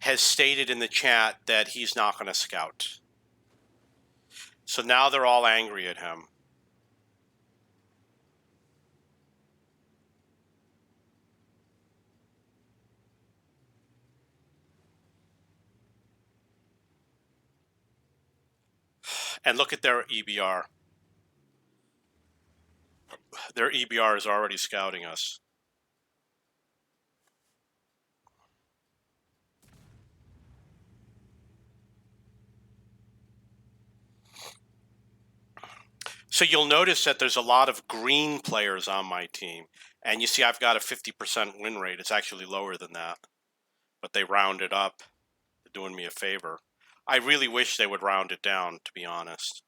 has stated in the chat that he's not going to scout. So now they're all angry at him. And look at their EBR. Their EBR is already scouting us. So you'll notice that there's a lot of green players on my team. And you see I've got a 50% win rate. It's actually lower than that. But they round it up. They're doing me a favor. I really wish they would round it down, to be honest.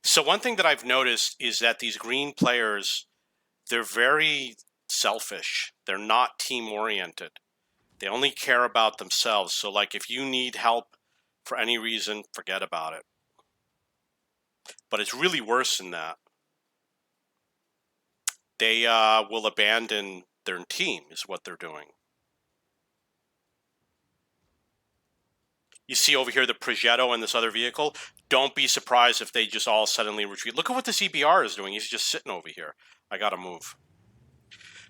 So one thing that I've noticed is that these green players, they're very selfish. They're not team-oriented. They only care about themselves. So, like, if you need help for any reason, forget about it. But it's really worse than that. They will abandon their team, is what they're doing. You see over here the Progetto and this other vehicle. Don't be surprised if they just all suddenly retreat. Look at what this EBR is doing. He's just sitting over here. I got to move.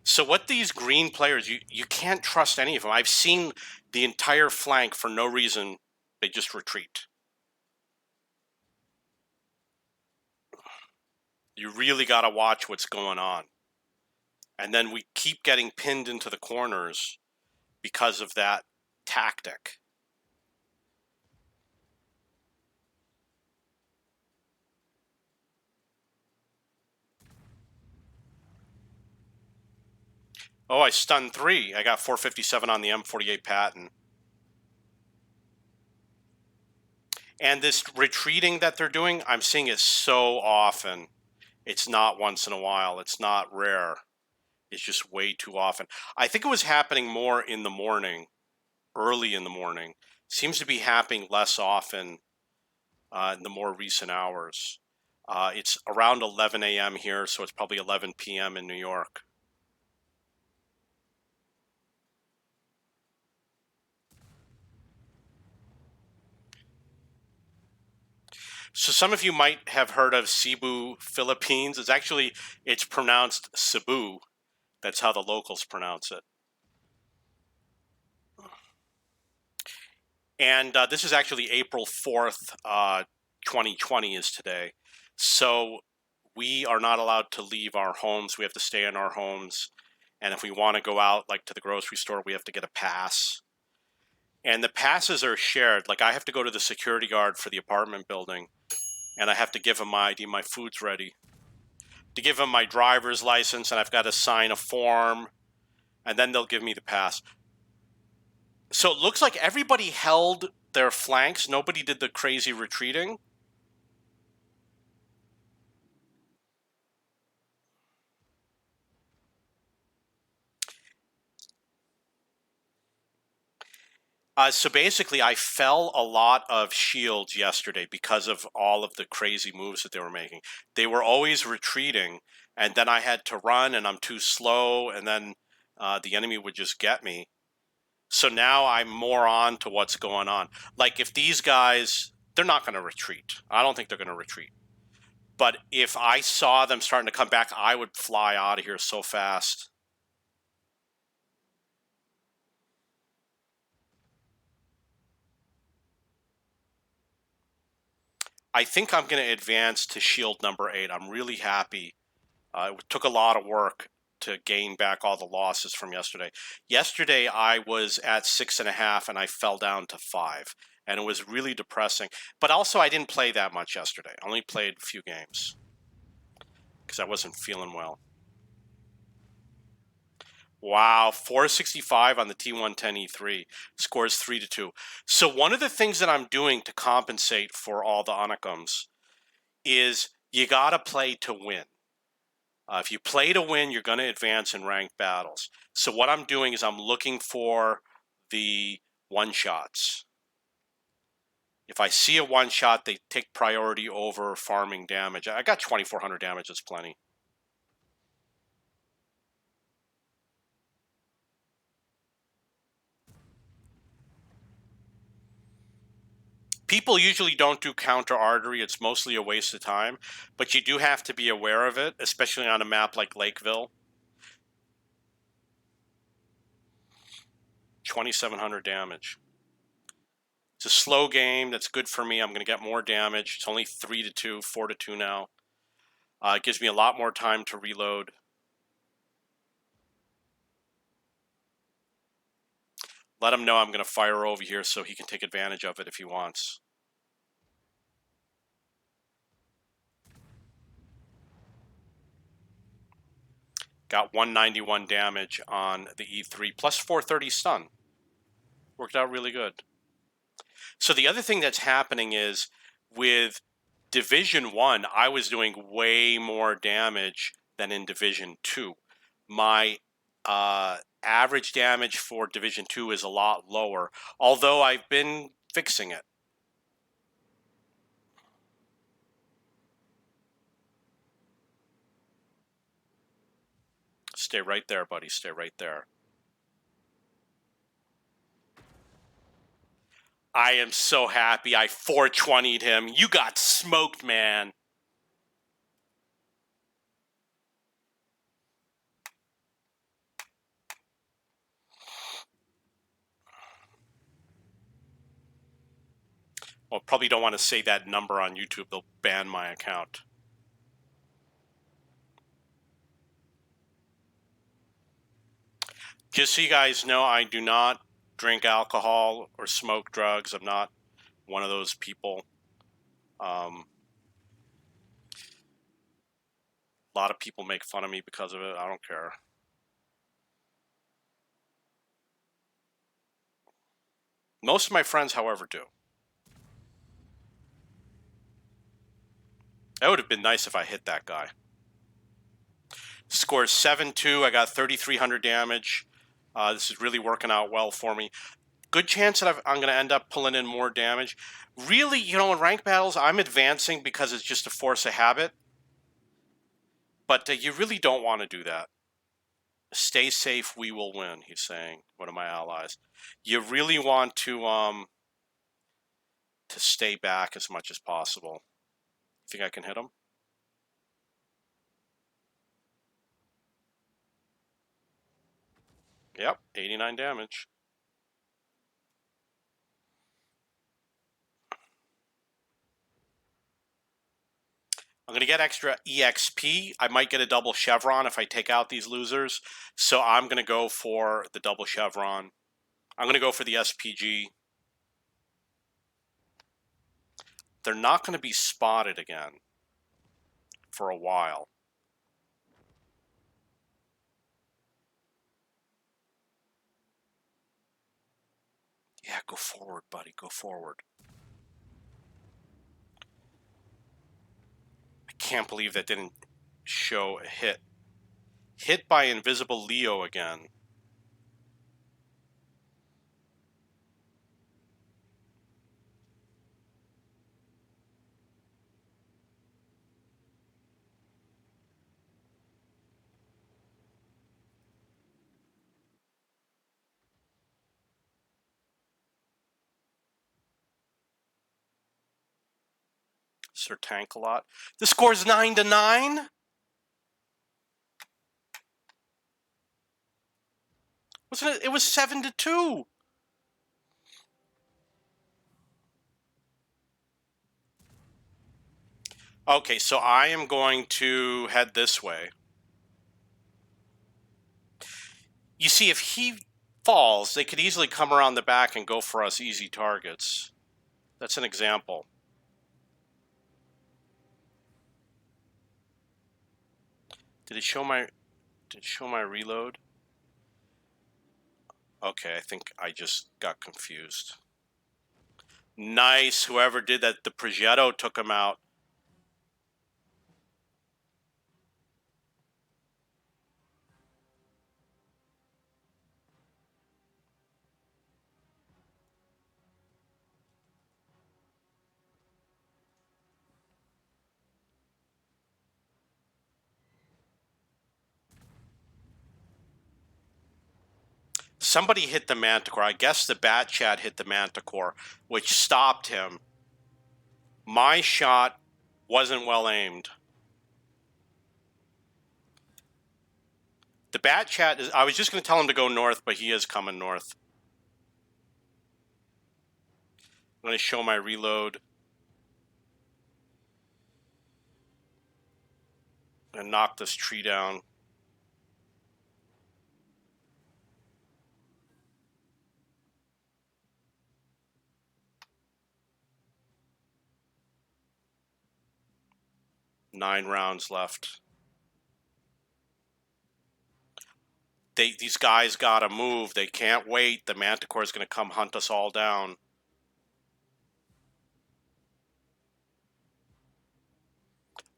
So what these green players, you can't trust any of them. I've seen the entire flank for no reason. They just retreat. You really got to watch what's going on. And then we keep getting pinned into the corners because of that tactic. Oh, I stunned 3. I got 457 on the M48 Patton. And this retreating that they're doing, I'm seeing it so often. It's not once in a while. It's not rare. It's just way too often. I think it was happening more in the morning, early in the morning. Seems to be happening less often in the more recent hours. It's around 11 a.m. here, so it's probably 11 p.m. in New York. So some of you might have heard of Cebu, Philippines. It's pronounced Cebu. That's how the locals pronounce it. And this is actually April 4th, 2020 is today. So we are not allowed to leave our homes. We have to stay in our homes. And if we want to go out, like to the grocery store, we have to get a pass. And the passes are shared. Like I have to go to the security guard for the apartment building. And I have to give him my ID, my food's ready. To give him my driver's license, and I've got to sign a form. And then they'll give me the pass. So it looks like everybody held their flanks. Nobody did the crazy retreating. So basically, I fell a lot of shields yesterday because of all of the crazy moves that they were making. They were always retreating, and then I had to run, and I'm too slow, and then the enemy would just get me. So now I'm more on to what's going on. Like if these guys, they're not going to retreat. I don't think they're going to retreat. But if I saw them starting to come back, I would fly out of here so fast. I think I'm going to advance to shield number 8. I'm really happy. It took a lot of work to gain back all the losses from yesterday. Yesterday, I was at 6.5 and I fell down to 5. And it was really depressing. But also, I didn't play that much yesterday. I only played a few games because I wasn't feeling well. Wow, 465 on the T110E3, scores 3-2. So one of the things that I'm doing to compensate for all the Anacoms is you got to play to win. If you play to win, you're going to advance in ranked battles. So what I'm doing is I'm looking for the one-shots. If I see a one-shot, they take priority over farming damage. I got 2,400 damage, that's plenty. People usually don't do counter artery. It's mostly a waste of time, but you do have to be aware of it, especially on a map like Lakeville. 2,700 damage. It's a slow game. That's good for me. I'm going to get more damage. It's only 3-2, 4-2 now. It gives me a lot more time to reload. Let him know I'm going to fire over here so he can take advantage of it if he wants. Got 191 damage on the E3, plus 430 stun. Worked out really good. So the other thing that's happening is with Division 1, I was doing way more damage than in Division 2. My average damage for Division 2 is a lot lower, although I've been fixing it. Stay right there, buddy. Stay right there. I am so happy I 420'd him. You got smoked, man. Well, probably don't want to say that number on YouTube. They'll ban my account. Just so you guys know, I do not drink alcohol or smoke drugs. I'm not one of those people. A lot of people make fun of me because of it. I don't care. Most of my friends, however, do. That would have been nice if I hit that guy. Scores 7-2. I got 3,300 damage. This is really working out well for me. Good chance that I'm going to end up pulling in more damage. Really, you know, in ranked battles, I'm advancing because it's just a force of habit. But you really don't want to do that. Stay safe, we will win, he's saying, one of my allies. You really want to stay back as much as possible. Think I can hit him? Yep, 89 damage. I'm going to get extra EXP. I might get a double chevron if I take out these losers. So I'm going to go for the double chevron. I'm going to go for the SPG. They're not going to be spotted again for a while. Yeah, go forward, buddy. Go forward. I can't believe that didn't show a hit. Hit by Invisible Leo again. Sir Tank a lot. The score's 9-9. Wasn't it? It was 7-2. Okay, so I am going to head this way. You see, if he falls, they could easily come around the back and go for us easy targets. That's an example. Did it show my reload? Okay, I think I just got confused. Nice, whoever did that. The Progetto took him out. Somebody hit the Manticore. I guess the Bat Chat hit the Manticore, which stopped him. My shot wasn't well aimed. The bat chat is, I was just going to tell him to go north, but he is coming north. I'm going to show my reload. And knock this tree down. Nine rounds left. These guys gotta move. They can't wait. The Manticore is gonna come hunt us all down.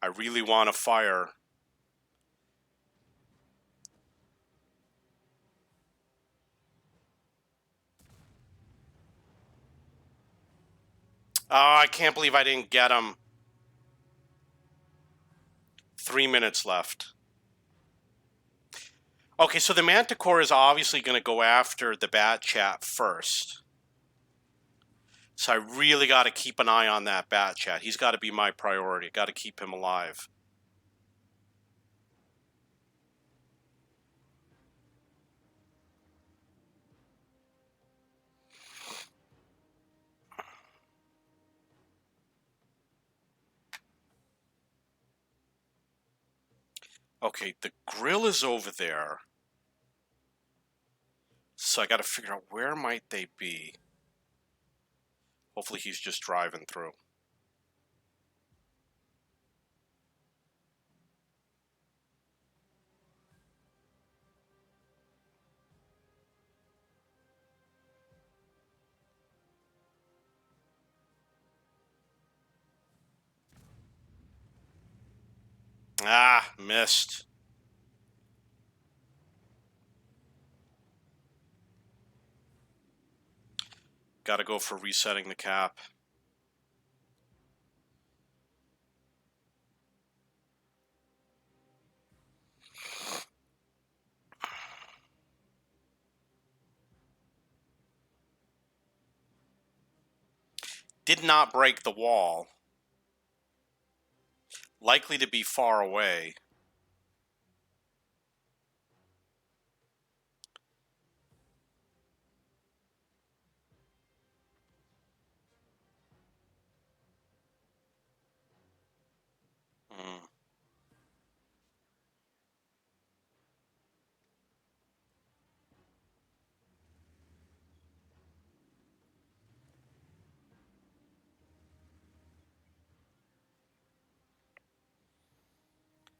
I really want to fire. Oh, I can't believe I didn't get him. 3 minutes left. Okay, so the Manticore is obviously going to go after the Bat Chat first. So I really got to keep an eye on that Bat Chat. He's got to be my priority. Got to keep him alive. Okay, the grill is over there. So I got to figure out where might they be. Hopefully he's just driving through. Ah, missed. Got to go for resetting the cap. Did not break the wall. Likely to be far away.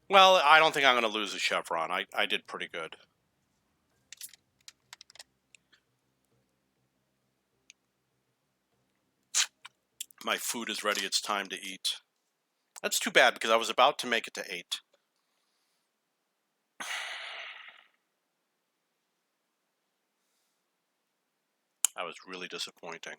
Well, I don't think I'm going to lose a chevron. I did pretty good. My food is ready. It's time to eat. That's too bad because I was about to make it to 8. That was really disappointing.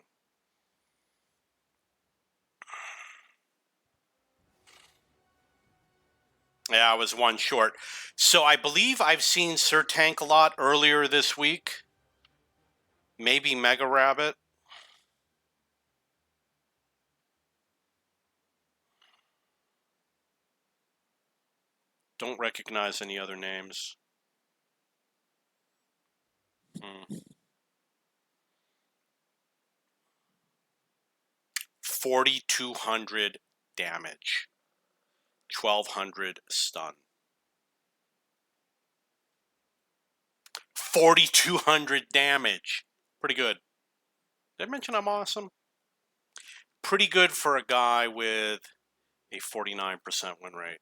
Yeah, I was one short. So I believe I've seen Sir Tank a lot earlier this week. Maybe Mega Rabbit. Don't recognize any other names. 4,200 damage. 1,200 stun. 4,200 damage. Pretty good. Did I mention I'm awesome? Pretty good for a guy with a 49% win rate.